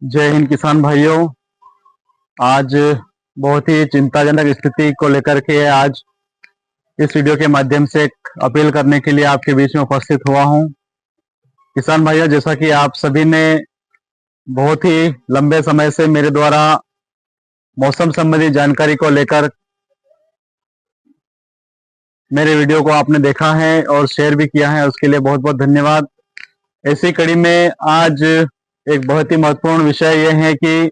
जय हिंद किसान भाइयों। आज बहुत ही चिंताजनक स्थिति को लेकर के आज इस वीडियो के माध्यम से एक अपील करने के लिए आपके बीच में उपस्थित हुआ हूं। किसान भाइयों, जैसा कि आप सभी ने बहुत ही लंबे समय से मेरे द्वारा मौसम संबंधी जानकारी को लेकर मेरे वीडियो को आपने देखा है और शेयर भी किया है, उसके लिए बहुत बहुत धन्यवाद। ऐसी कड़ी में आज एक बहुत ही महत्वपूर्ण विषय यह है कि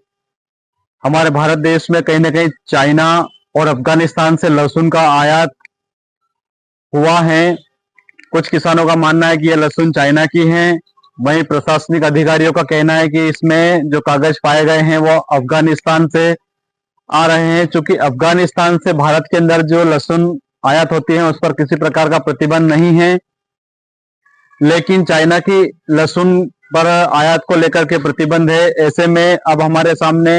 हमारे भारत देश में कहीं ना कहीं चाइना और अफगानिस्तान से लहसुन का आयात हुआ है। कुछ किसानों का मानना है कि यह लहसुन चाइना की है, वहीं प्रशासनिक अधिकारियों का कहना है कि इसमें जो कागज पाए गए हैं वो अफगानिस्तान से आ रहे हैं। चूंकि अफगानिस्तान से भारत के अंदर जो लहसुन आयात होती है उस पर किसी प्रकार का प्रतिबंध नहीं है, लेकिन चाइना की लहसुन पर आयात को लेकर के प्रतिबंध है। ऐसे में अब हमारे सामने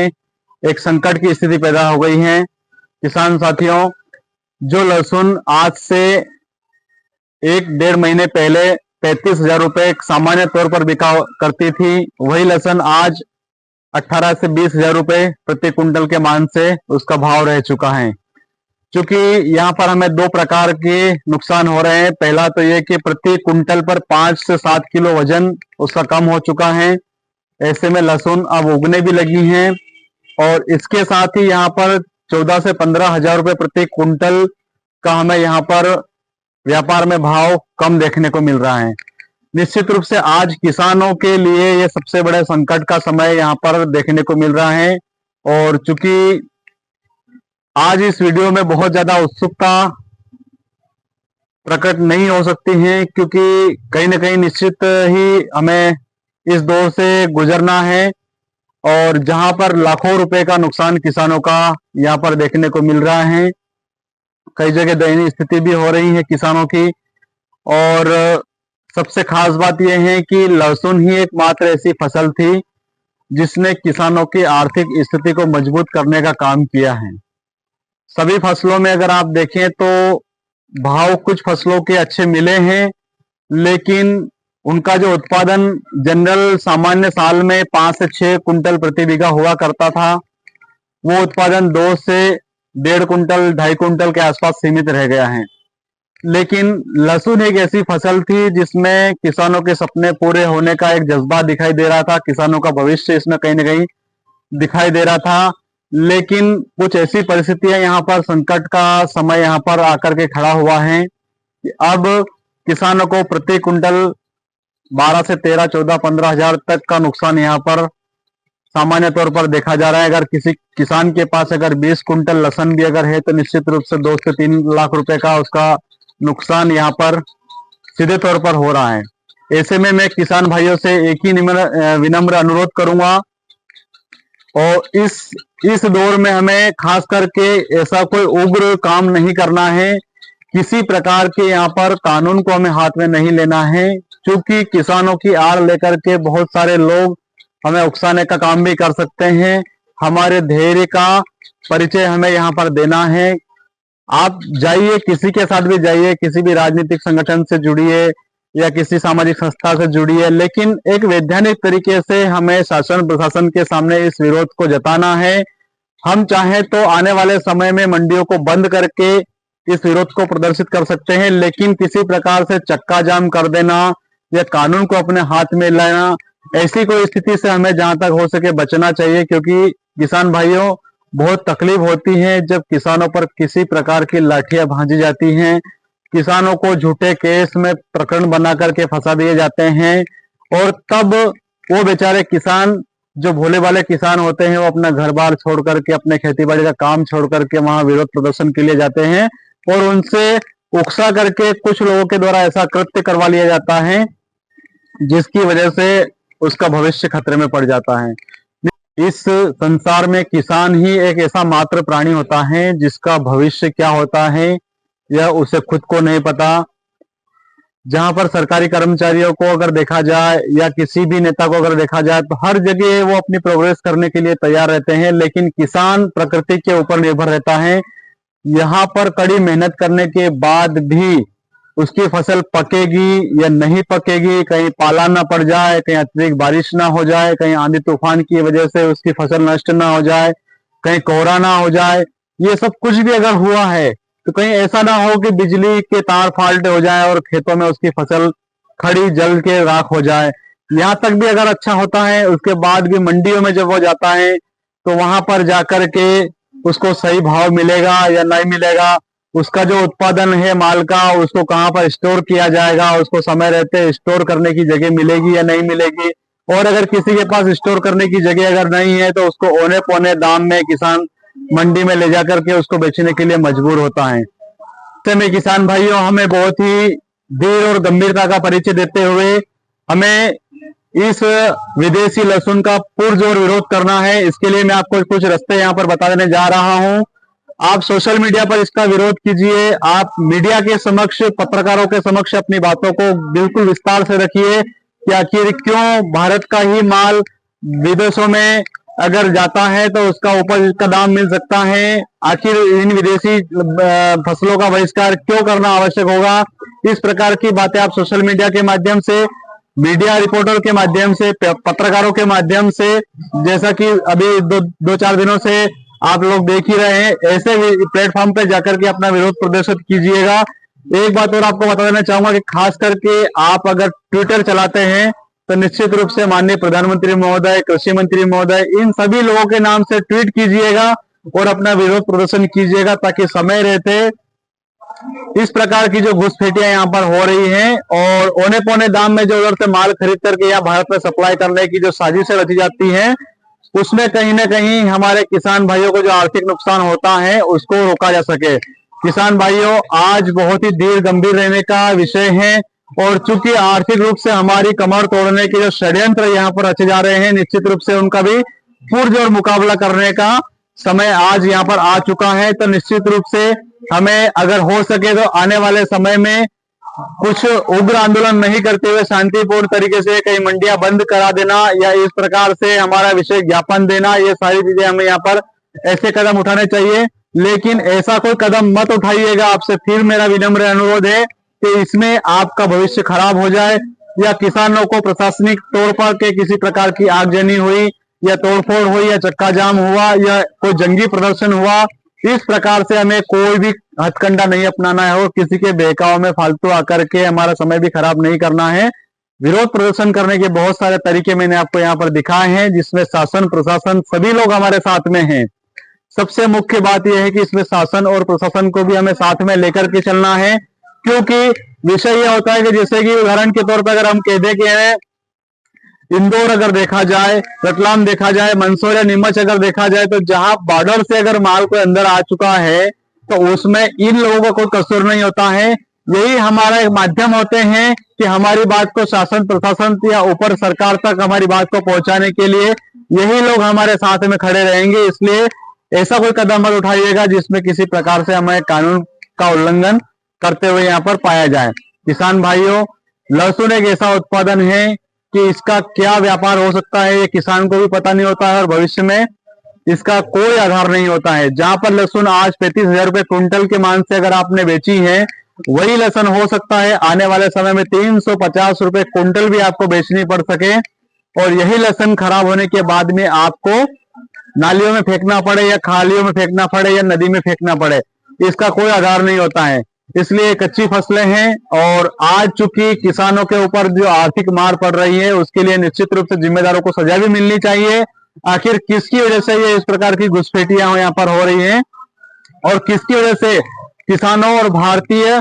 एक संकट की स्थिति पैदा हो गई है। किसान साथियों, जो लहसुन आज से 1-1.5 महीने पहले 35,000 रुपए सामान्य तौर पर बिका करती थी, वही लहसुन आज 18 से 20,000 रुपए प्रति कुंटल के मान से उसका भाव रह चुका है। क्योंकि यहाँ पर हमें दो प्रकार के नुकसान हो रहे हैं। पहला तो ये कि प्रति कुंटल पर 5 से 7 किलो वजन उसका कम हो चुका है। ऐसे में लहसुन अब उगने भी लगी हैं और इसके साथ ही यहाँ पर 14 से 15,000 रुपए प्रति कुंटल का हमें यहाँ पर व्यापार में भाव कम देखने को मिल रहा है। निश्चित रूप से आज किसानों के लिए ये सबसे बड़े संकट का समय यहाँ पर देखने को मिल रहा है। और चूंकि आज इस वीडियो में बहुत ज्यादा उत्सुकता प्रकट नहीं हो सकती है, क्योंकि कहीं ना कहीं निश्चित ही हमें इस दौर से गुजरना है और जहां पर लाखों रुपए का नुकसान किसानों का यहाँ पर देखने को मिल रहा है। कई जगह दयनीय स्थिति भी हो रही है किसानों की। और सबसे खास बात यह है कि लहसुन ही एकमात्र ऐसी फसल थी जिसने किसानों की आर्थिक स्थिति को मजबूत करने का काम किया है। सभी फसलों में अगर आप देखें तो भाव कुछ फसलों के अच्छे मिले हैं, लेकिन उनका जो उत्पादन जनरल सामान्य साल में 5 से 6 कुंटल प्रति बीघा हुआ करता था, वो उत्पादन 2 से 1.5 कुंटल 2.5 कुंटल के आसपास सीमित रह गया है। लेकिन लहसुन एक ऐसी फसल थी जिसमें किसानों के सपने पूरे होने का एक जज्बा दिखाई दे रहा था, किसानों का भविष्य इसमें कहीं ना कहीं दिखाई दे रहा था। लेकिन कुछ ऐसी परिस्थितियां यहाँ पर संकट का समय यहाँ पर आकर के खड़ा हुआ है कि अब किसानों को प्रति कुंटल 12 से 13, 14, 15,000 तक का नुकसान यहाँ पर सामान्य तौर पर देखा जा रहा है। अगर किसी किसान के पास अगर 20 कुंटल लहसुन भी अगर है तो निश्चित रूप से 2 से 3 लाख रुपए का उसका नुकसान यहाँ पर सीधे तौर पर हो रहा है। ऐसे में मैं किसान भाइयों से एक ही विनम्र अनुरोध करूंगा, और इस दौर में हमें खास करके ऐसा कोई उग्र काम नहीं करना है। किसी प्रकार के यहाँ पर कानून को हमें हाथ में नहीं लेना है, क्योंकि किसानों की आड़ लेकर के बहुत सारे लोग हमें उकसाने का काम भी कर सकते हैं। हमारे धैर्य का परिचय हमें यहाँ पर देना है। आप जाइए, किसी के साथ भी जाइए, किसी भी राजनीतिक संगठन से जुड़िए या किसी सामाजिक संस्था से जुड़िए, लेकिन एक वैधानिक तरीके से हमें शासन प्रशासन के सामने इस विरोध को जताना है। हम चाहें तो आने वाले समय में मंडियों को बंद करके इस विरोध को प्रदर्शित कर सकते हैं, लेकिन किसी प्रकार से चक्का जाम कर देना या कानून को अपने हाथ में लेना, ऐसी कोई स्थिति से हमें जहां तक हो सके बचना चाहिए। क्योंकि किसान भाइयों, बहुत तकलीफ होती है जब किसानों पर किसी प्रकार की लाठियां भांजी जाती हैं, किसानों को झूठे केस में प्रकरण बना करके फंसा दिए जाते हैं, और तब वो बेचारे किसान जो भोले वाले किसान होते हैं वो अपना घर बार छोड़ करके, अपने खेती बाड़ी का काम छोड़ करके वहां विरोध प्रदर्शन के लिए जाते हैं, और उनसे उकसा करके कुछ लोगों के द्वारा ऐसा कृत्य करवा लिया जाता है जिसकी वजह से उसका भविष्य खतरे में पड़ जाता है। इस संसार में किसान ही एक ऐसा मात्र प्राणी होता है जिसका भविष्य क्या होता है यह उसे खुद को नहीं पता। जहां पर सरकारी कर्मचारियों को अगर देखा जाए या किसी भी नेता को अगर देखा जाए तो हर जगह वो अपनी प्रोग्रेस करने के लिए तैयार रहते हैं, लेकिन किसान प्रकृति के ऊपर निर्भर रहता है। यहाँ पर कड़ी मेहनत करने के बाद भी उसकी फसल पकेगी या नहीं पकेगी, कहीं पाला ना पड़ जाए, कहीं अत्यधिक बारिश ना हो जाए, कहीं आंधी तूफान की वजह से उसकी फसल नष्ट ना हो जाए, कहीं कोहरा ना हो जाए, ये सब कुछ भी अगर हुआ है तो कहीं ऐसा ना हो कि बिजली के तार फाल्ट हो जाए और खेतों में उसकी फसल खड़ी जल के राख हो जाए। यहाँ तक भी अगर अच्छा होता है, उसके बाद भी मंडियों में जब वो जाता है तो वहां पर जाकर के उसको सही भाव मिलेगा या नहीं मिलेगा, उसका जो उत्पादन है माल का, उसको कहाँ पर स्टोर किया जाएगा, उसको समय रहते स्टोर करने की जगह मिलेगी या नहीं मिलेगी, और अगर किसी के पास स्टोर करने की जगह अगर नहीं है तो उसको औने पौने दाम में किसान मंडी में ले जाकर के उसको बेचने के लिए मजबूर होता है। ऐसे में किसान भाइयों, हमें बहुत ही धीर और गंभीरता का परिचय देते हुए हमें इस विदेशी लहसुन का पुरजोर विरोध करना है। इसके लिए मैं आपको कुछ रास्ते यहाँ पर बता देने जा रहा हूँ। आप सोशल मीडिया पर इसका विरोध कीजिए, आप मीडिया के समक्ष, पत्रकारों के समक्ष अपनी बातों को बिल्कुल विस्तार से रखिए कि आखिर क्यों भारत का ही माल विदेशों में अगर जाता है तो उसका उपज का दाम मिल सकता है, आखिर इन विदेशी फसलों का बहिष्कार क्यों करना आवश्यक होगा। इस प्रकार की बातें आप सोशल मीडिया के माध्यम से, मीडिया रिपोर्टर के माध्यम से, पत्रकारों के माध्यम से, जैसा कि अभी दो चार दिनों से आप लोग देख ही रहे हैं, ऐसे प्लेटफॉर्म पे जाकर के अपना विरोध प्रदर्शित कीजिएगा। एक बात और आपको बता देना चाहूंगा कि खास करके आप अगर ट्विटर चलाते हैं तो निश्चित रूप से माननीय प्रधानमंत्री महोदय, कृषि मंत्री महोदय, इन सभी लोगों के नाम से ट्वीट कीजिएगा और अपना विरोध प्रदर्शन कीजिएगा, ताकि समय रहते इस प्रकार की जो घुसपैठियां यहाँ पर हो रही हैं और औने पौने दाम में जो उधर से माल खरीद करके यहाँ भारत में सप्लाई करने की जो साजिशें रची जाती हैं, उसमें कहीं ना कहीं हमारे किसान भाइयों को जो आर्थिक नुकसान होता है उसको रोका जा सके। किसान भाइयों, आज बहुत ही धीर गंभीर रहने का विषय है, और चूंकि आर्थिक रूप से हमारी कमर तोड़ने के जो षड्यंत्र यहाँ पर रचे जा रहे हैं, निश्चित रूप से उनका भी पुरजोर मुकाबला करने का समय आज यहाँ पर आ चुका है। तो निश्चित रूप से हमें अगर हो सके तो आने वाले समय में कुछ उग्र आंदोलन नहीं करते हुए शांतिपूर्ण तरीके से कई मंडियां बंद करा देना या इस प्रकार से हमारा विषय ज्ञापन देना, ये सारी चीजें हमें यहाँ पर ऐसे कदम उठाने चाहिए। लेकिन ऐसा कोई कदम मत उठाइएगा, आपसे फिर मेरा विनम्र अनुरोध है कि इसमें आपका भविष्य खराब हो जाए या किसानों को प्रशासनिक तौर पर के किसी प्रकार की आगजनी हुई या तोड़फोड़ हुई या चक्का जाम हुआ या कोई जंगी प्रदर्शन हुआ, इस प्रकार से हमें कोई भी हथकंडा नहीं अपनाना है और किसी के बहकाव में फालतू आकर के हमारा समय भी खराब नहीं करना है। विरोध प्रदर्शन करने के बहुत सारे तरीके मैंने आपको यहाँ पर दिखाए हैं, जिसमें शासन प्रशासन सभी लोग हमारे साथ में हैं। सबसे मुख्य बात यह है कि इसमें शासन और प्रशासन को भी हमें साथ में लेकर के चलना है, क्योंकि विषय यह होता है कि जैसे कि उदाहरण के तौर पर अगर हम कह दें कि इंदौर अगर देखा जाए, रतलाम देखा जाए, मंदसौर या नीमच अगर देखा जाए, तो जहां बॉर्डर से अगर माल कोई अंदर आ चुका है तो उसमें इन लोगों का कोई कसूर नहीं होता है। यही हमारा एक माध्यम होते हैं कि हमारी बात को शासन प्रशासन या ऊपर सरकार तक हमारी बात को पहुंचाने के लिए यही लोग हमारे साथ में खड़े रहेंगे। इसलिए ऐसा कोई कदम मत उठाइएगा जिसमें किसी प्रकार से हमें कानून का उल्लंघन करते हुए यहाँ पर पाया जाए। किसान भाइयों, लहसुन एक ऐसा उत्पादन है कि इसका क्या व्यापार हो सकता है ये किसान को भी पता नहीं होता है और भविष्य में इसका कोई आधार नहीं होता है। जहां पर लहसुन आज 35,000 रुपए क्विंटल के मान से अगर आपने बेची है, वही लहसुन हो सकता है आने वाले समय में 350 रुपए क्विंटल भी आपको बेचनी पड़ सके, और यही लहसुन खराब होने के बाद में आपको नालियों में फेंकना पड़े या खालियों में फेंकना पड़े या नदी में फेंकना पड़े, इसका कोई आधार नहीं होता है। इसलिए कच्ची फसलें हैं और आज चूंकि किसानों के ऊपर जो आर्थिक मार पड़ रही है उसके लिए निश्चित रूप से जिम्मेदारों को सजा भी मिलनी चाहिए। आखिर किसकी वजह से ये इस प्रकार की घुसपैठियां यहाँ पर हो रही हैं और किसकी वजह से किसानों और भारतीय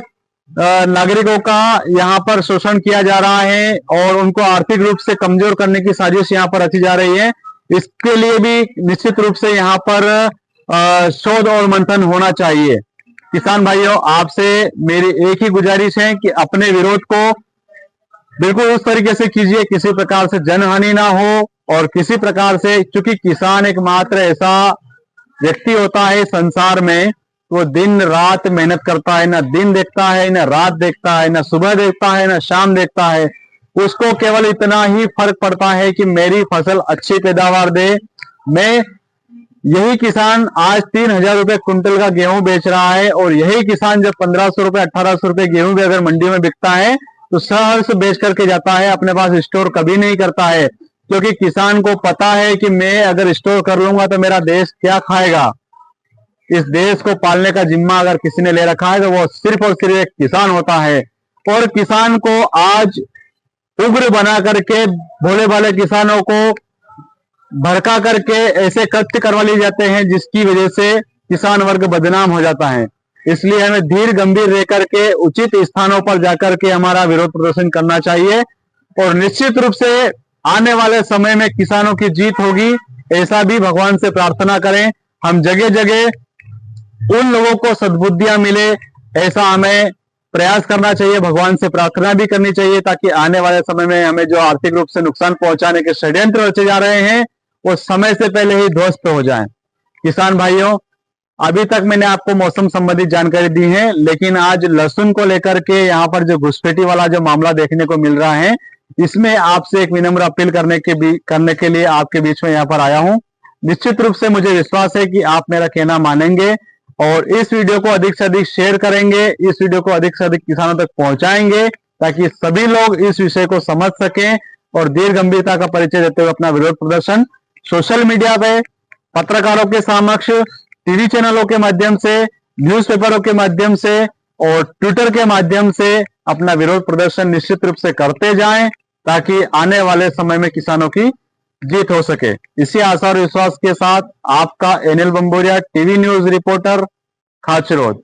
नागरिकों का यहाँ पर शोषण किया जा रहा है और उनको आर्थिक रूप से कमजोर करने की साजिश यहाँ पर रची जा रही है, इसके लिए भी निश्चित रूप से यहाँ पर शोध और मंथन होना चाहिए। किसान भाइयों, आपसे मेरी एक ही गुजारिश है कि अपने विरोध को बिल्कुल उस तरीके से कीजिए किसी प्रकार से जनहानि ना हो और किसी प्रकार से, क्योंकि किसान एकमात्र ऐसा व्यक्ति होता है संसार में, वो दिन रात मेहनत करता है, ना दिन देखता है, ना रात देखता है, ना सुबह देखता है, ना शाम देखता है। उसको केवल इतना ही फर्क पड़ता है कि मेरी फसल अच्छी पैदावार दे, मैं यही किसान आज 3,000 रुपए क्विंटल का गेहूं बेच रहा है, और यही किसान जब 1,500 रुपए 1,800 रुपए गेहूं भी अगर मंडी में बिकता है तो सहर्ष बेच करके जाता है, अपने पास स्टोर कभी नहीं करता है, क्योंकि किसान को पता है कि मैं अगर स्टोर कर लूंगा तो मेरा देश क्या खाएगा। इस देश को पालने का जिम्मा अगर किसी ने ले रखा है तो वो सिर्फ और सिर्फ एक किसान होता है। और किसान को आज उग्र बना करके, भोले भाले किसानों को भड़का करके ऐसे कृत्य करवा लिए जाते हैं जिसकी वजह से किसान वर्ग बदनाम हो जाता है। इसलिए हमें धीर गंभीर रह करके उचित स्थानों पर जाकर के हमारा विरोध प्रदर्शन करना चाहिए, और निश्चित रूप से आने वाले समय में किसानों की जीत होगी, ऐसा भी भगवान से प्रार्थना करें। हम जगह जगह उन लोगों को सद्बुद्धियां मिले, ऐसा हमें प्रयास करना चाहिए, भगवान से प्रार्थना भी करनी चाहिए, ताकि आने वाले समय में हमें जो आर्थिक रूप से नुकसान पहुंचाने के षड्यंत्र रचे जा रहे हैं वो समय से पहले ही ध्वस्त हो जाएं। किसान भाइयों, अभी तक मैंने आपको मौसम संबंधित जानकारी दी है, लेकिन आज लहसुन को लेकर के यहाँ पर जो घुसपैठी वाला जो मामला देखने को मिल रहा है, इसमें आपसे एक विनम्र अपील करने के लिए आपके बीच में यहाँ पर आया हूँ। निश्चित रूप से मुझे विश्वास है कि आप मेरा कहना मानेंगे और इस वीडियो को अधिक से अधिक शेयर करेंगे, इस वीडियो को अधिक से अधिक किसानों तक पहुंचाएंगे, ताकि सभी लोग इस विषय को समझ सकें और धीर गंभीरता का परिचय देते हुए अपना विरोध प्रदर्शन सोशल मीडिया पे, पत्रकारों के समक्ष, टीवी चैनलों के माध्यम से, न्यूज़पेपरों के माध्यम से और ट्विटर के माध्यम से अपना विरोध प्रदर्शन निश्चित रूप से करते जाएं, ताकि आने वाले समय में किसानों की जीत हो सके। इसी आशा और विश्वास के साथ आपका N L Bamboria, TV news reporter, Khachrod.